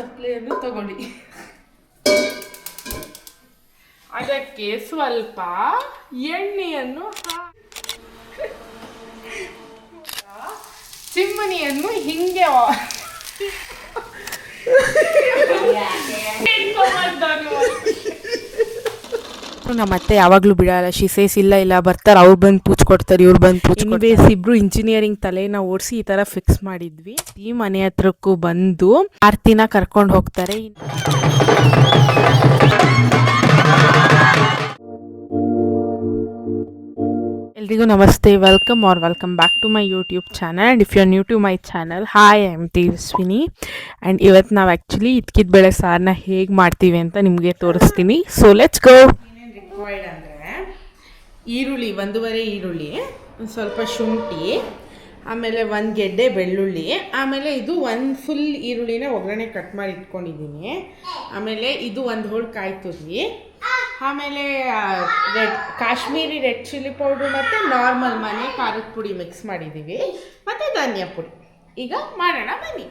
ಚಪ್ಪಲಿಯನ್ನು ತಗೊಳ್ಳಿ. ಅದಕ್ಕೆ ಸ್ವಲ್ಪ ಎಣ್ಣೆಯನ್ನು ಚಿಮ್ಮಣಿಯನ್ನು ಹಿಂಗೆ ನಮ್ಮ ಅತ್ತೆ ಯಾವಾಗಲೂ ಬಿಡಲ್ಲ. ಶಿಸೇಸ್ ಇಲ್ಲ ಬರ್ತಾರೆ, ಅವ್ರು ಬಂದು ಪೂಚ್ಕೊಡ್ತಾರೆ, ಇವ್ರು ಬಂದು ಪೂಚ್ಕೊಡ್ತಾರೆ. ಇಬ್ರು ಇಂಜಿನಿಯರಿಂಗ್ ತಲೆನ ಓಡಿಸಿ ಈ ಥರ ಫಿಕ್ಸ್ ಮಾಡಿದ್ವಿ. ಈ ಮನೆ ಹತ್ರಕ್ಕೂ ಬಂದು ಆರ್ತಿನ ಕರ್ಕೊಂಡು ಹೋಗ್ತಾರೆ. ಎಲ್ರಿಗೂ ನಮಸ್ತೆ, welcome back to my YouTube channel. And if you are new to my channel, hi, I am Tejaswini. And ಇವತ್ತು ನಾವು ಆ್ಯಕ್ಚುಲಿ ಇದ್ಕಿದ ಬೇಳೆ ಸಾರನ್ನ ಹೇಗೆ ಮಾಡ್ತೀವಿ ಅಂತ ನಿಮಗೆ ತೋರಿಸ್ತೀನಿ. So let's go. ರಿಕ್ವೈರ್ಡ್ ಅಂದರೆ ಈರುಳ್ಳಿ, 1.5 ಈರುಳ್ಳಿ, ಒಂದು ಸ್ವಲ್ಪ ಶುಂಠಿ, ಆಮೇಲೆ 1 ಗೆಡ್ಡೆ ಬೆಳ್ಳುಳ್ಳಿ, ಆಮೇಲೆ ಇದು 1 ಫುಲ್ ಈರುಳ್ಳಿನ ಒಗ್ಗರಣೆ ಕಟ್ ಮಾಡಿ ಇಟ್ಕೊಂಡಿದ್ದೀನಿ. ಆಮೇಲೆ ಇದು 1 ಹೋಳು ಕಾಯಿ ತುರಿ, ಆಮೇಲೆ ಕಾಶ್ಮೀರಿ ರೆಡ್ ಚಿಲ್ಲಿ ಪೌಡ್ರ್ ಮತ್ತು ನಾರ್ಮಲ್ ಮನೆ ಖಾರದ ಪುಡಿ ಮಿಕ್ಸ್ ಮಾಡಿದ್ದೀವಿ, ಮತ್ತು ಧನಿಯಾ ಪುಡಿ. ಈಗ ಮಾಡೋಣ ಬನ್ನಿ.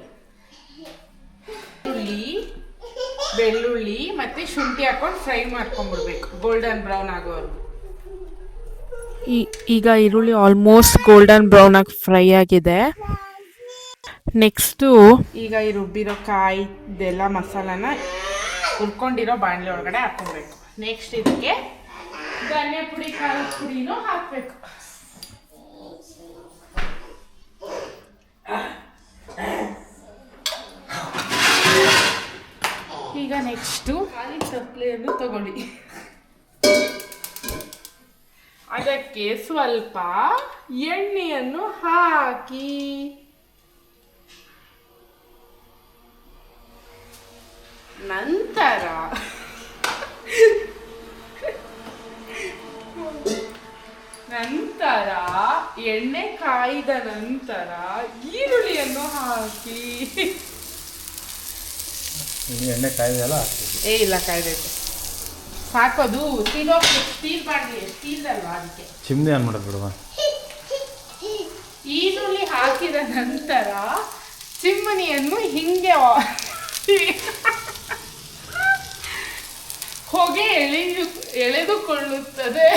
ಬೆಳ್ಳುಳ್ಳಿ ಮತ್ತು ಶುಂಠಿ ಹಾಕೊಂಡು ಫ್ರೈ ಮಾಡ್ಕೊಂಡ್ಬಿಡ್ಬೇಕು ಗೋಲ್ಡನ್ ಬ್ರೌನ್ ಆಗೋವರೆಗೂ. ಈಗ ಈರುಳ್ಳಿ ಆಲ್ಮೋಸ್ಟ್ ಗೋಲ್ಡನ್ ಬ್ರೌನ್ ಆಗಿ ಫ್ರೈ ಆಗಿದೆ. ನೆಕ್ಸ್ಟು ಈಗ ಈ ರುಬ್ಬಿರೋ ಕಾಯಿ ಇದೆಲ್ಲ ಮಸಾಲಾನ ಹುರ್ಕೊಂಡಿರೋ ಬಾಣಲೆ ಒಳಗಡೆ ಹಾಕ್ಕೊಬೇಕು. ನೆಕ್ಸ್ಟ್ ಇದಕ್ಕೆ ಧನಿಯಾ ಪುಡಿ ಖಾರದ ಪುಡಿನೂ ಹಾಕಬೇಕು. ಈಗ ನೆಕ್ಸ್ಟು ಚಪ್ಪಲಿಯನ್ನು ತಗೊಳ್ಳಿ. ಅದಕ್ಕೆ ಸ್ವಲ್ಪ ಎಣ್ಣೆಯನ್ನು ಹಾಕಿ ನಂತರ ಎಣ್ಣೆ ಕಾಯ್ದ ನಂತರ ಈರುಳ್ಳಿಯನ್ನು ಹಾಕಿ. ಎಣ್ಣೆ ಕಾಯ್ದೆಲ್ಲ ಇಲ್ಲ, ಕಾಯ್ದೈತೆ ಸಾಕೋದು. ಸ್ಟೀಲ್ ಮಾಡಲಿ, ಸ್ಟೀಲ್ ಅಲ್ವಾ, ಅದಕ್ಕೆ ಚಿಮ್ನಿ ಆನ್ ಮಾಡೋದು ಬಿಡುವ. ಈರುಳ್ಳಿ ಹಾಕಿದ ನಂತರ ಚಿಮ್ಮಣಿಯನ್ನು ಹಿಂಗೆ ಹೊಗೆ ಎಳೆದುಕೊಳ್ಳುತ್ತದೆ.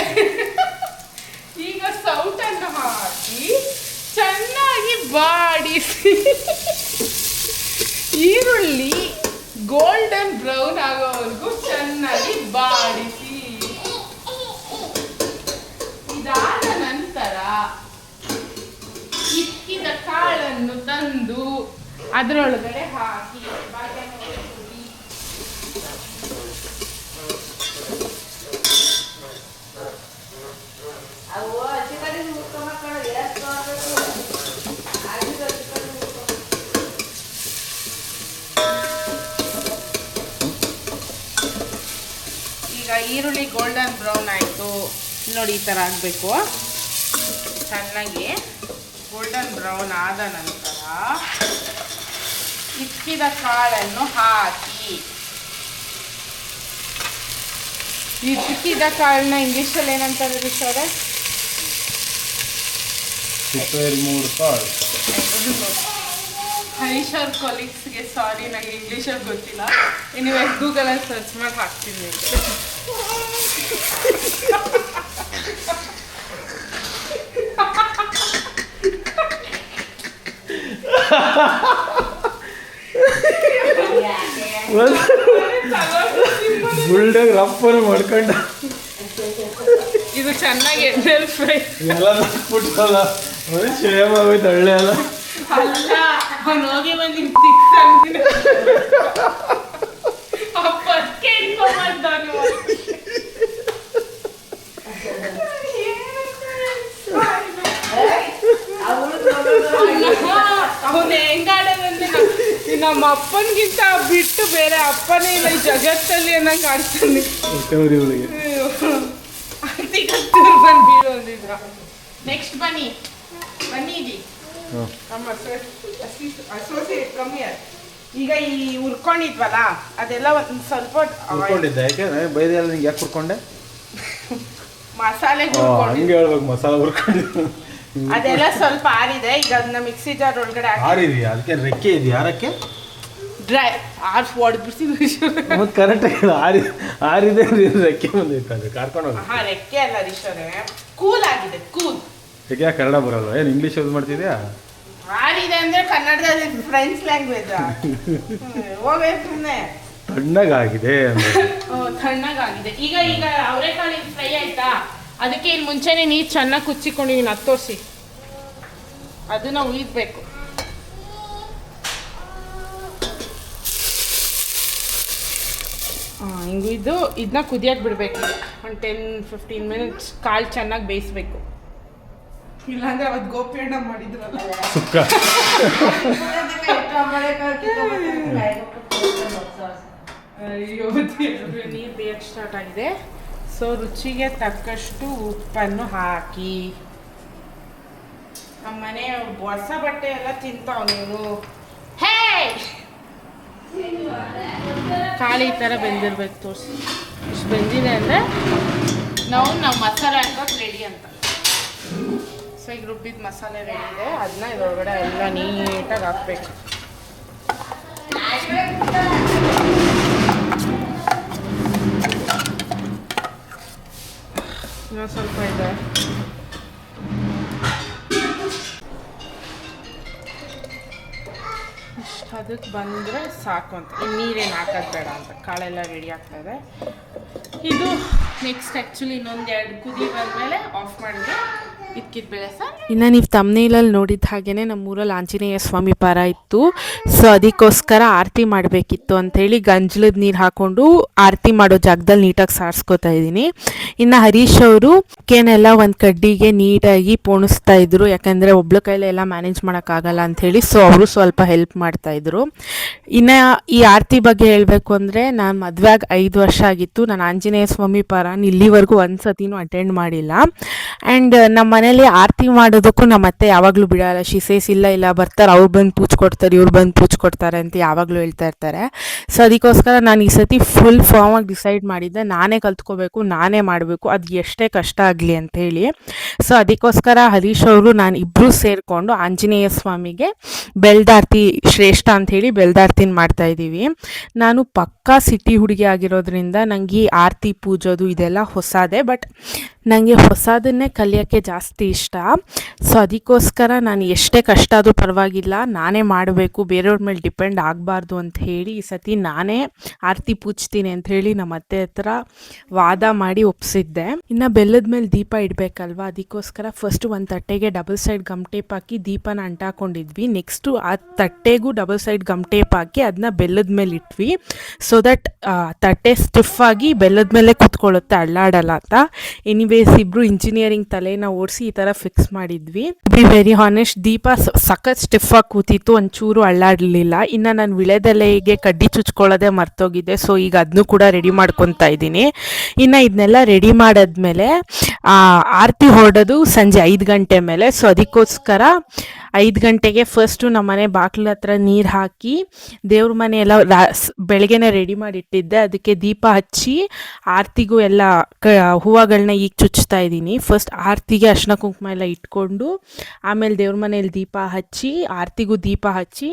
ಈಗ ಸೌಟನ್ನು ಹಾಕಿ ಚೆನ್ನಾಗಿ ಬಾಡಿಸಿ ಈರುಳ್ಳಿ ಗೋಲ್ಡನ್ ಬ್ರೌನ್ ಆಗೋವರೆಗೂ ಚೆನ್ನಾಗಿ ಬಾಡಿಸಿ. ಇದಾದ ನಂತರ ಇಕ್ಕಿದ ಕಾಳನ್ನು ತಂದು ಅದರೊಳಗಡೆ ಹಾಕಿ ಈಗ ಈರುಳ್ಳಿ ಗೋಲ್ಡನ್ ಬ್ರೌನ್ ಆಯಿತು ನೋಡಿ, ಈ ಥರ ಆಗಬೇಕು. ಚೆನ್ನಾಗಿ ಗೋಲ್ಡನ್ ಬ್ರೌನ್ ಆದ ನಂತರ ಇಕ್ಕಿದ ಕಾಳನ್ನು ಹಾಕಿ. ಇಕ್ಕಿದ ಕಾಳನ್ನ ಇಂಗ್ಲೀಷಲ್ಲಿ ಏನಂತಾರೆ ಸರ್? ಹರೀಶ್ ಅವ್ರ ಕೊಲೀಗ್ಸ್ಗೆ ಸಾರಿ, ನನಗೆ ಇಂಗ್ಲೀಷಲ್ಲಿ ಗೊತ್ತಿಲ್ಲ. ನೀವು ಗೂಗಲಲ್ಲಿ ಸರ್ಚ್ ಮಾಡಿ ಹಾಕ್ತೀನಿ. ಗುಲ್ಡಾಗ ರಪ್ಪನ ಮಾಡ್ಕೊಂಡ ಇದು ಚೆನ್ನಾಗಿ ಎಣ್ಣೆಲ್ ಫ್ರೈ ಎಲ್ಲ ಬಿಟ್ಟಲ್ಲ, ಶೇಮ್ ಆಗೋಯ್ತು ಒಳ್ಳೆ ಅಲ್ಲ. ಅಲ್ಲ, ಅವನು ಹೋಗಿ ಬಂದು ಅಪ್ಪಕ್ಕೆ ಇಟ್ಕೊಂಡ್ಬಂದವನು. ಅವನು ಹೆಂಗಾಡೋದಂದ್ರೆ ನಮ್ಮ ಅಪ್ಪನಿಗಿಂತ ಬಿಟ್ಟು ಬೇರೆ ಅಪ್ಪನೇ ಇಲ್ಲ ಈ ಜಗತ್ತಲ್ಲಿ ಅನ್ನಂಗೆ ಆಡ್ತಾನೆ. ಬಂದು ಬೀಳು ಅಂದಿದ್ರ. ನೆಕ್ಸ್ಟ್ ಬನ್ನಿ ಇದಿ ನಮ್ಮ ಅಸೋಸಿಯೇಟ್ ಕಮ್ಮಿ. ಈಗ ಈ ಹುರ್ಕೊಂಡಿದ್ವಲ್ಲ ಅದೆಲ್ಲ ಒಂದು ಸ್ವಲ್ಪ ಹುರ್ಕೊಂಡಿದ್ದೆ. ಯಾಕೆ ಬೈದೆಲ್ಲ ನಿಂಗೆ ಯಾಕೆ ಹುರ್ಕೊಂಡೆ? ಮಸಾಲೆ ಹಂಗೆ ಹೇಳ್ಬೇಕು, ಮಸಾಲೆ ಹುರ್ಕೊಂಡಿದ್ದು ಅದೆಲ್ಲ ಸ್ವಲ್ಪ ಆರಿದೆ. ಈಗ ಅದನ್ನ ಮಿಕ್ಸಿ ಜಾರ್ ಒಳಗಡೆ ಆರಿದೆಯಾ? ಅದಕ್ಕೆ ರೆಕ್ಕೆ ಇದೆಯಾ? ಯಾರಕ್ಕೆ ಡ್ರೈ ಆರ್ಸ್ ಹೊಡೆದ್ಬಿಡ್ತೀನಿ. ಮತ್ತೆ ಕರೆಕ್ಟಾಗಿ ಆರಿದೆ ರೆಕ್ಕೆ ಬಂದೈತೆ ಅದು ಕಾರ್ಕೊಂಡು ಹೋಗಿ. ಹಾಂ ರೆಕ್ಕೆ ಅಲ್ಲ ರಿಷೋರೆ, ಕೂಲ್ ಆಗಿದೆ ಕೂಲ್. ಯಾಕೆ ಕನ್ನಡ ಬರಲ್ಲ, ಏನು ಇಂಗ್ಲೀಷ್ ಯೂಸ್ ಮಾಡ್ತಿದ್ಯಾ? ಆರಿದೆ ಅಂದರೆ ಕನ್ನಡದಲ್ಲಿ ಫ್ರೆಂಚ್ ಲ್ಯಾಂಗ್ವೇಜ್ ಹೋಗಬೇಕು ಸುಮ್ಮನೆ. ತಣ್ಣಗಾಗಿದೆ ತಣ್ಣಗಾಗಿದೆ. ಈಗ ಅವರೆಕಾಳು ಫ್ರೈ ಆಯ್ತಾ, ಅದಕ್ಕೆ ಇನ್ನು ಮುಂಚೆನೇ ನೀರು ಚೆನ್ನಾಗಿ ಕುಚ್ಚಿಕೊಂಡಿದ್ದೀನಿ, ಅದು ತೋರಿಸಿ. ಅದನ್ನ ಉಳಿಬೇಕು. ಹಿಂಗಿದ್ದು ಇದನ್ನ ಕುದಿಯಕ್ಕೆ ಬಿಡಬೇಕು. ಒಂದು 10-15 ಮಿನಿಟ್ಸ್ ಕಾಳು ಚೆನ್ನಾಗಿ ಬೇಯಿಸ್ಬೇಕು. ಇಲ್ಲಾಂದ್ರೆ ಅವತ್ತು ಗೋಪಿ ಅಣ್ಣ ಮಾಡಿದ್ರಲ್ಲ ಸುಕ್ಕ. ಅಯ್ಯೋ ನೀರು ಬೇಯಕ್ಕೆ ಸ್ಟಾರ್ಟ್ ಆಗಿದೆ. ಸೊ ರುಚಿಗೆ ತಕ್ಕಷ್ಟು ಉಪ್ಪನ್ನು ಹಾಕಿ. ನಮ್ಮ ಮನೆ ಹೊಸ ಬಟ್ಟೆ ಎಲ್ಲ ತಿಂತಾವ್ ನೀನು. ಹೇ ಕಾಳು ಈ ಥರ ಬೆಂದಿರ್ಬೇಕು. ತೋರಿಸಿ ಇಷ್ಟು ಬೆಂದಿದೆ ಅಂದರೆ ನಾವು ಮಸಾಲೆ ಹಾಕೋಕೆ ರೆಡಿ ಅಂತ. ಸೊ ಈಗ ರುಬ್ಬಿದ ಮಸಾಲೆ ರೆಡಿ ಇದೆ, ಅದನ್ನ ಇದರೊಳಗಡೆ ಎಲ್ಲ ನೀಟಾಗಿ ಹಾಕ್ಬೇಕು. ಇನ್ನೂ ಸ್ವಲ್ಪ ಇದೆ. ಇಷ್ಟು ಅದಕ್ಕೆ ಬಂದರೆ ಸಾಕು ಅಂತ. ಇನ್ನು ನೀರೇನು ಹಾಕೋದು ಬೇಡ ಅಂತ. ಕಾಳೆಲ್ಲ ರೆಡಿ ಆಗ್ತಾಯಿದೆ. ಇದು ನೆಕ್ಸ್ಟ್ ಆ್ಯಕ್ಚುಲಿ ಇನ್ನೊಂದು 2 ಕುದಿ ಬಂದಮೇಲೆ ಆಫ್ ಮಾಡಿದ್ರೆ ಇದ್ಕಿದ ಬೇಳೆ ಸರ್. ಇನ್ನು ನೀವು ತಮ್ಮನೇಲಲ್ಲಿ ನೋಡಿದ ಹಾಗೆಯೇ ನಮ್ಮೂರಲ್ಲಿ ಆಂಜನೇಯ ಸ್ವಾಮಿ ಪಾರ ಇತ್ತು. ಸೊ ಅದಕ್ಕೋಸ್ಕರ ಆರತಿ ಮಾಡಬೇಕಿತ್ತು ಅಂಥೇಳಿ ಗಂಜಲದ ನೀರು ಹಾಕ್ಕೊಂಡು ಆರತಿ ಮಾಡೋ ಜಾಗದಲ್ಲಿ ನೀಟಾಗಿ ಸಾರಿಸ್ಕೋತಾ ಇದ್ದೀನಿ. ಇನ್ನು ಹರೀಶ್ ಅವರು ಕೆನೆಲ್ಲ ಒಂದು ಕಡ್ಡಿಗೆ ನೀಟಾಗಿ ಪೋಣಿಸ್ತಾ ಇದ್ರು, ಯಾಕಂದರೆ ಒಬ್ಳ ಕೈಲಿ ಎಲ್ಲ ಮ್ಯಾನೇಜ್ ಮಾಡೋಕ್ಕಾಗಲ್ಲ ಅಂಥೇಳಿ. ಸೊ ಅವರು ಸ್ವಲ್ಪ ಹೆಲ್ಪ್ ಮಾಡ್ತಾಯಿದ್ರು. ಇನ್ನು ಈ ಆರತಿ ಬಗ್ಗೆ ಹೇಳಬೇಕು ಅಂದರೆ, ನಾನು ಮದುವೆ ಆಗಿ 5 ವರ್ಷ ಆಗಿತ್ತು. ನಾನು ಆಂಜನೇಯ ಸ್ವಾಮಿ ಪಾರಾನ ಇಲ್ಲಿವರೆಗೂ ಒಂದು ಸತಿನೂ ಅಟೆಂಡ್ ಮಾಡಿಲ್ಲ. ಆ್ಯಂಡ್ ನಮ್ಮ ಮನೇಲಿ ಆರತಿ ಮಾಡೋದಕ್ಕೂ ನಮ್ಮ ಅತ್ತೆ ಯಾವಾಗಲೂ ಬಿಡೋಲ್ಲ. ಶಿಸೇಸ್ ಇಲ್ಲ ಬರ್ತಾರೆ, ಅವ್ರು ಬಂದು ಪೂಜೆ ಕೊಡ್ತಾರೆ, ಇವ್ರು ಬಂದು ಪೂಜೆ ಕೊಡ್ತಾರೆ ಅಂತ ಯಾವಾಗಲೂ ಹೇಳ್ತಾ ಇರ್ತಾರೆ. ಸೊ ಅದಕ್ಕೋಸ್ಕರ ನಾನು ಈ ಸತಿ ಫುಲ್ ಫಾರ್ಮಾಗಿ ಡಿಸೈಡ್ ಮಾಡಿದ್ದೆ, ನಾನೇ ಕಲ್ತ್ಕೋಬೇಕು, ನಾನೇ ಮಾಡಬೇಕು, ಅದು ಎಷ್ಟೇ ಕಷ್ಟ ಆಗಲಿ ಅಂಥೇಳಿ. ಸೊ ಅದಕ್ಕೋಸ್ಕರ ಹರೀಶ್ ಅವರು ನಾನು ಇಬ್ಬರೂ ಸೇರಿಕೊಂಡು ಆಂಜನೇಯ ಸ್ವಾಮಿಗೆ ಬೆಲ್ದಾರ್ತಿ ಶ್ರೇಷ್ಠ ಅಂಥೇಳಿ ಬೆಲ್ದಾರ್ತಿನ ಮಾಡ್ತಾಯಿದ್ದೀವಿ. ನಾನು ಪಕ್ಕಾ ಸಿಟಿ ಹುಡುಗಿ ಆಗಿರೋದ್ರಿಂದ ನನಗೆ ಈ ಆರತಿ ಪೂಜೋದು ಇದೆಲ್ಲ ಹೊಸದೇ. ಬಟ್ ನನಗೆ ಹೊಸದನ್ನೇ ಕಲಿಯೋಕ್ಕೆ ಜಾಸ್ತಿ ಇಷ್ಟ. ಸೊ ಅದಕ್ಕೋಸ್ಕರ ನಾನು ಎಷ್ಟೇ ಕಷ್ಟ ಆದರೂ ಪರವಾಗಿಲ್ಲ, ನಾನೇ ಮಾಡಬೇಕು, ಬೇರೆಯವ್ರ ಮೇಲೆ ಡಿಪೆಂಡ್ ಆಗಬಾರ್ದು ಅಂತ ಹೇಳಿ ಈ ಸತಿ ನಾನೇ ಆರತಿ ಪೂಜ್ತೀನಿ ಅಂಥೇಳಿ ನಮ್ಮ ಅತ್ತೆ ಹತ್ರ ವಾದ ಮಾಡಿ ಒಪ್ಪಿಸಿದ್ದೆ. ಇನ್ನು ಬೆಲ್ಲದ ಮೇಲೆ ದೀಪ ಇಡಬೇಕಲ್ವ, ಅದಕ್ಕೋಸ್ಕರ ಫಸ್ಟು ಒಂದು ತಟ್ಟೆಗೆ ಡಬಲ್ ಸೈಡ್ ಗಮ್ ಟೇಪ್ ಹಾಕಿ ದೀಪನ ಅಂಟಾಕೊಂಡಿದ್ವಿ. ನೆಕ್ಸ್ಟು ಆ ತಟ್ಟೆಗೂ ಡಬಲ್ ಸೈಡ್ ಗಮ್ ಟೇಪ್ ಹಾಕಿ ಅದನ್ನ ಬೆಲ್ಲದ ಮೇಲೆ ಇಟ್ವಿ. ಸೊ ದಟ್ ತಟ್ಟೆ ಸ್ಟಿಫಾಗಿ ಬೆಲ್ಲದ ಮೇಲೆ ಕೂತ್ಕೊಳ್ಳುತ್ತೆ, ಅಳ್ಳಾಡಲ್ಲ ಅಂತ. ಎನಿವೇಸ್ ಇಬ್ಬರು ಇಂಜಿನಿಯರಿಂಗ್ ತಲೆನ ಓಡಿಸಿ ಈ ಥರ ಫಿಕ್ಸ್ ಮಾಡಿದ್ವಿ. ಬಿ ವೆರಿ ಹಾನೆಸ್ಟ್, ದೀಪ ಸಖತ್ ಸ್ಟಿಫಾಗಿ ಕೂತಿತ್ತು, ಒಂಚೂರು ಅಳ್ಳಾಡಲಿಲ್ಲ. ಇನ್ನು ನಾನು ವಿಳೆದೆಲೆಗೆ ಕಡ್ಡಿ ಚುಚ್ಕೊಳ್ಳೋದೇ ಮರ್ತೋಗಿದ್ದೆ. ಸೊ ಈಗ ಅದನ್ನು ಕೂಡ ರೆಡಿ ಮಾಡ್ಕೊತಾ ಇದ್ದೀನಿ. ಇನ್ನು ಇದನ್ನೆಲ್ಲ ರೆಡಿ ಮಾಡಾದ್ಮೇಲೆ ಆರತಿ ಹೊರಡೋದು ಸಂಜೆ 5 ಗಂಟೆ ಮೇಲೆ. ಸೊ ಅದಕ್ಕೋಸ್ಕರ 5 ಗಂಟೆಗೆ ಫಸ್ಟು ನಮ್ಮ ಮನೆ ಬಾಗಿಲ ಹತ್ರ ನೀರು ಹಾಕಿ ದೇವ್ರ ಮನೆ ಎಲ್ಲ ಬೆಳಗ್ಗೆನೇ ರೆಡಿ ಮಾಡಿ ಇಟ್ಟಿದ್ದೆ. ಅದಕ್ಕೆ ದೀಪ ಹಚ್ಚಿ ಆರತಿಗೂ ಎಲ್ಲ ಹೂವುಗಳನ್ನ ಈಗ ಚುಚ್ತಾ ಇದ್ದೀನಿ. ಫಸ್ಟ್ ಆರತಿಗೆ ಅರ್ಶಿನ ಕುಂಕುಮ ಎಲ್ಲ ಇಟ್ಕೊಂಡು ಆಮೇಲೆ ದೇವ್ರ ಮನೇಲಿ ದೀಪ ಹಚ್ಚಿ ಆರತಿಗೂ ದೀಪ ಹಚ್ಚಿ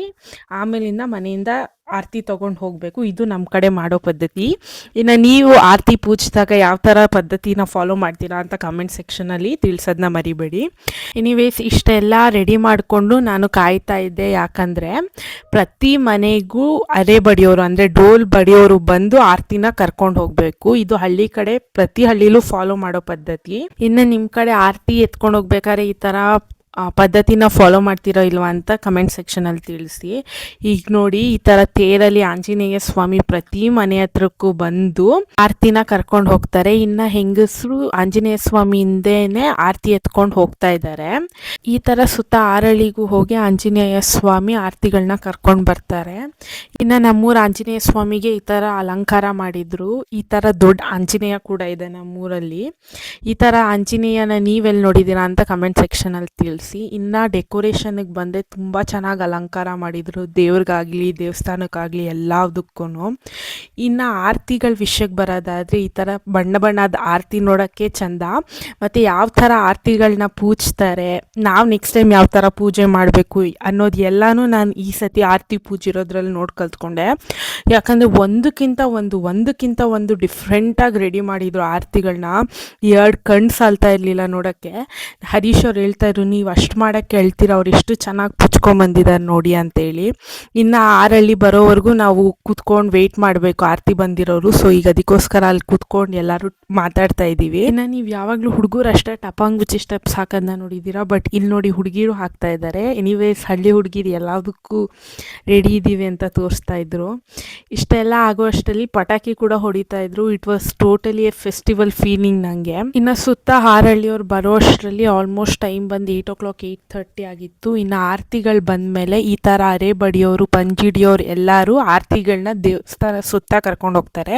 ಆಮೇಲಿಂದ ಮನೆಯಿಂದ ಆರತಿ ತೊಗೊಂಡು ಹೋಗಬೇಕು. ಇದು ನಮ್ಮ ಕಡೆ ಮಾಡೋ ಪದ್ಧತಿ. ಇನ್ನು ನೀವು ಆರತಿ ಪೂಜಿಸಿದಾಗ ಯಾವ ಥರ ಪದ್ಧತಿನ ಫಾಲೋ ಮಾಡ್ತೀರಾ ಅಂತ ಕಮೆಂಟ್ ಸೆಕ್ಷನಲ್ಲಿ ತಿಳಿಸೋದನ್ನ ಮರಿಬೇಡಿ. ಎನಿವೇಸ್ ಇಷ್ಟೆಲ್ಲ ರೆಡಿ ಮಾಡಿಕೊಂಡು ನಾನು ಕಾಯ್ತಾ ಇದ್ದೆ, ಯಾಕಂದರೆ ಪ್ರತಿ ಮನೆಗೂ ಅರೆ ಬಡಿಯೋರು ಅಂದರೆ ಡೋಲ್ ಬಡಿಯೋರು ಬಂದು ಆರತಿನ ಕರ್ಕೊಂಡು ಹೋಗಬೇಕು. ಇದು ಹಳ್ಳಿ ಕಡೆ ಪ್ರತಿ ಹಳ್ಳಿಲೂ ಫಾಲೋ ಮಾಡೋ ಪದ್ಧತಿ. ಇನ್ನು ನಿಮ್ಮ ಕಡೆ ಆರತಿ ಎತ್ಕೊಂಡು ಹೋಗ್ಬೇಕಾದ್ರೆ ಈ ಥರ ಪದ್ಧತಿನ ಫಾಲೋ ಮಾಡ್ತಿರೋ ಇಲ್ವಾ ಅಂತ ಕಮೆಂಟ್ ಸೆಕ್ಷನಲ್ಲಿ ತಿಳಿಸಿ. ಈಗ ನೋಡಿ, ಈ ಥರ ತೇರಲ್ಲಿ ಆಂಜನೇಯ ಸ್ವಾಮಿ ಪ್ರತಿ ಮನೆ ಹತ್ರಕ್ಕೂ ಬಂದು ಆರತಿನ ಕರ್ಕೊಂಡು ಹೋಗ್ತಾರೆ. ಇನ್ನು ಹೆಂಗಸರು ಆಂಜನೇಯ ಸ್ವಾಮಿ ಹಿಂದೆನೇ ಆರತಿ ಎತ್ಕೊಂಡು ಹೋಗ್ತಾ ಇದ್ದಾರೆ. ಈ ಥರ ಸುತ್ತ ಆರಳಿಗೂ ಹೋಗಿ ಆಂಜನೇಯ ಸ್ವಾಮಿ ಆರತಿಗಳನ್ನ ಕರ್ಕೊಂಡು ಬರ್ತಾರೆ. ಇನ್ನು ನಮ್ಮೂರ ಆಂಜನೇಯ ಸ್ವಾಮಿಗೆ ಈ ಥರ ಅಲಂಕಾರ ಮಾಡಿದ್ರು. ಈ ಥರ ದೊಡ್ಡ ಆಂಜನೇಯ ಕೂಡ ಇದೆ ನಮ್ಮೂರಲ್ಲಿ. ಈ ಥರ ಆಂಜನೇಯನ ನೀವೆಲ್ಲಿ ನೋಡಿದ್ದೀರಾ ಅಂತ ಕಮೆಂಟ್ ಸೆಕ್ಷನಲ್ಲಿ ತಿಳಿಸಿ. ತುಳಸಿ. ಇನ್ನು ಡೆಕೋರೇಷನ್ಗೆ ಬಂದರೆ ತುಂಬ ಚೆನ್ನಾಗಿ ಅಲಂಕಾರ ಮಾಡಿದರು, ದೇವ್ರಿಗಾಗಲಿ ದೇವಸ್ಥಾನಕ್ಕಾಗಲಿ ಎಲ್ಲದಕ್ಕೂ. ಇನ್ನು ಆರತಿಗಳ ವಿಷಯಕ್ಕೆ ಬರೋದಾದರೆ ಈ ಥರ ಬಣ್ಣ ಬಣ್ಣದ ಆರತಿ ನೋಡೋಕ್ಕೆ ಚೆಂದ, ಮತ್ತು ಯಾವ ಥರ ಆರತಿಗಳನ್ನ ಪೂಜಿಸ್ತಾರೆ, ನಾವು ನೆಕ್ಸ್ಟ್ ಟೈಮ್ ಯಾವ ಥರ ಪೂಜೆ ಮಾಡಬೇಕು ಅನ್ನೋದು ಎಲ್ಲನೂ ನಾನು ಈ ಸತಿ ಆರತಿ ಪೂಜಿರೋದ್ರಲ್ಲಿ ನೋಡಿ ಕಲ್ತ್ಕೊಂಡೆ. ಯಾಕಂದರೆ ಒಂದಕ್ಕಿಂತ ಒಂದು ಡಿಫ್ರೆಂಟಾಗಿ ರೆಡಿ ಮಾಡಿದರು ಆರತಿಗಳನ್ನ. 2 ಕಣ್ಣು ಸಾಲ್ತಾ ಇರಲಿಲ್ಲ ನೋಡೋಕ್ಕೆ. ಹರೀಶ್ ಅವ್ರು ಹೇಳ್ತಾಯಿದ್ರು, ನೀವು ಅಷ್ಟು ಮಾಡೋಕ್ಕೆ ಹೇಳ್ತೀರ, ಅವ್ರು ಎಷ್ಟು ಚೆನ್ನಾಗಿ ಪುಚ್ಕೊಂಬಂದಿದ್ದಾರೆ ನೋಡಿ ಅಂತೇಳಿ. ಇನ್ನು 6 ಹಳ್ಳಿ ಬರೋವರೆಗೂ ನಾವು ಕೂತ್ಕೊಂಡು ವೆಯ್ಟ್ ಮಾಡಬೇಕು ಆರತಿ ಬಂದಿರೋರು. ಸೊ ಈಗ ಅದಕ್ಕೋಸ್ಕರ ಅಲ್ಲಿ ಕೂತ್ಕೊಂಡು ಎಲ್ಲರೂ ಮಾತಾಡ್ತಾ ಇದ್ದೀವಿ. ಇನ್ನು ನೀವು ಯಾವಾಗಲೂ ಹುಡುಗರು ಅಷ್ಟೇ ಟಪಾಂಗುಚಿ ಸ್ಟೆಪ್ಸ್ ಹಾಕೋದನ್ನ ನೋಡಿದ್ದೀರಾ, ಬಟ್ ಇಲ್ಲಿ ನೋಡಿ ಹುಡುಗಿರು ಹಾಕ್ತಾ ಇದ್ದಾರೆ. ಎನಿವೇಸ್ ಹಳ್ಳಿ ಹುಡುಗಿರು ಎಲ್ಲದಕ್ಕೂ ರೆಡಿ ಇದ್ದೀವಿ ಅಂತ ತೋರಿಸ್ತಾ ಇದ್ರು. ಇಷ್ಟೆಲ್ಲ ಆಗೋ ಅಷ್ಟರಲ್ಲಿ ಪಟಾಕಿ ಕೂಡ ಹೊಡಿತಾ ಇದ್ರು. It was totally A festival feeling ನನಗೆ. ಇನ್ನು ಸುತ್ತ 6 ಹಳ್ಳಿಯವ್ರು ಬರೋ ಅಷ್ಟರಲ್ಲಿ ಆಲ್ಮೋಸ್ಟ್ ಟೈಮ್ ಬಂದು 8 o'clock 8:30 ಆಗಿತ್ತು. ಇನ್ನು ಆರತಿಗಳು ಬಂದಮೇಲೆ ಈ ಥರ ಅರೆ ಬಡಿಯೋರು ಪಂಜಿಡಿಯೋರು ಎಲ್ಲರೂ ಆರತಿಗಳನ್ನ ದೇವಸ್ಥಾನ ಸುತ್ತ ಕರ್ಕೊಂಡು ಹೋಗ್ತಾರೆ.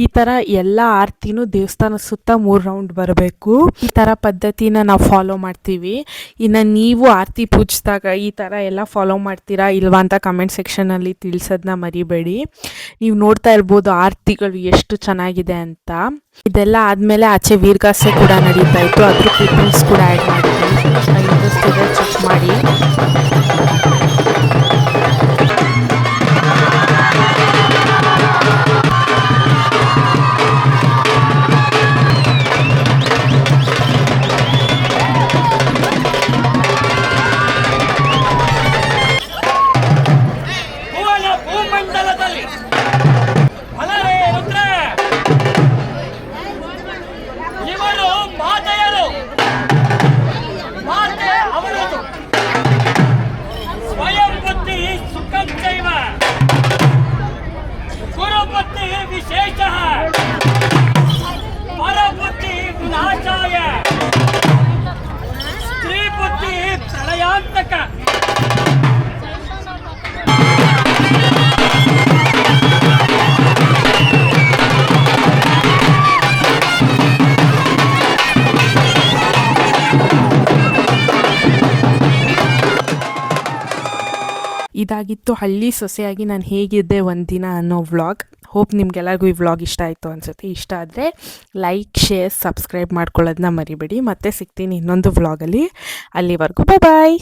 ಈ ಥರ ಎಲ್ಲ ಆರತಿನೂ ದೇವಸ್ಥಾನ ಸುತ್ತ 3 ರೌಂಡ್ ಬರಬೇಕು. ಈ ಥರ ಪದ್ಧತಿನ ನಾವು ಫಾಲೋ ಮಾಡ್ತೀವಿ. ಇನ್ನು ನೀವು ಆರತಿ ಪೂಜಿಸಿದಾಗ ಈ ಥರ ಎಲ್ಲ ಫಾಲೋ ಮಾಡ್ತೀರಾ ಇಲ್ವಾ ಅಂತ ಕಮೆಂಟ್ ಸೆಕ್ಷನಲ್ಲಿ ತಿಳಿಸೋದನ್ನ ಮರಿಬೇಡಿ. ನೀವು ನೋಡ್ತಾ ಇರ್ಬೋದು ಆರತಿಗಳು ಎಷ್ಟು ಚೆನ್ನಾಗಿದೆ ಅಂತ. ಇದೆಲ್ಲ ಆದಮೇಲೆ ಆಚೆ ವೀರ್ಗಾಸೆ ಕೂಡ ನಡೀತಾ ಇತ್ತು, ಅದ್ರ ಕ್ಲಿಪ್ಪಿಂಗ್ಸ್ ಕೂಡ ಆ್ಯಡ್ ಮಾಡಿದ್ದೀನಿ, ಇಂಟ್ರೆಸ್ಟ್ ಇದೆ ಚೆಕ್ ಮಾಡಿ. ಇದಾಗಿತ್ತು ಹಳ್ಳಿ ಸೊಸೆಯಾಗಿ ನಾನು ಹೇಗಿದ್ದೆ ಒಂದಿನ ಅನ್ನೋ ವ್ಲಾಗ್. ಹೋಪ್ ನಿಮ್ಗೆಲ್ಲರಿಗೂ ಈ ವ್ಲಾಗ್ ಇಷ್ಟ ಆಯಿತು ಅನಿಸುತ್ತೆ. ಇಷ್ಟ ಆದರೆ ಲೈಕ್ ಶೇರ್ ಸಬ್ಸ್ಕ್ರೈಬ್ ಮಾಡ್ಕೊಳ್ಳೋದನ್ನ ಮರಿಬೇಡಿ. ಮತ್ತೆ ಸಿಗ್ತೀನಿ ಇನ್ನೊಂದು ವ್ಲಾಗಲ್ಲಿ. ಅಲ್ಲಿವರೆಗೂ ಬಾಯ್.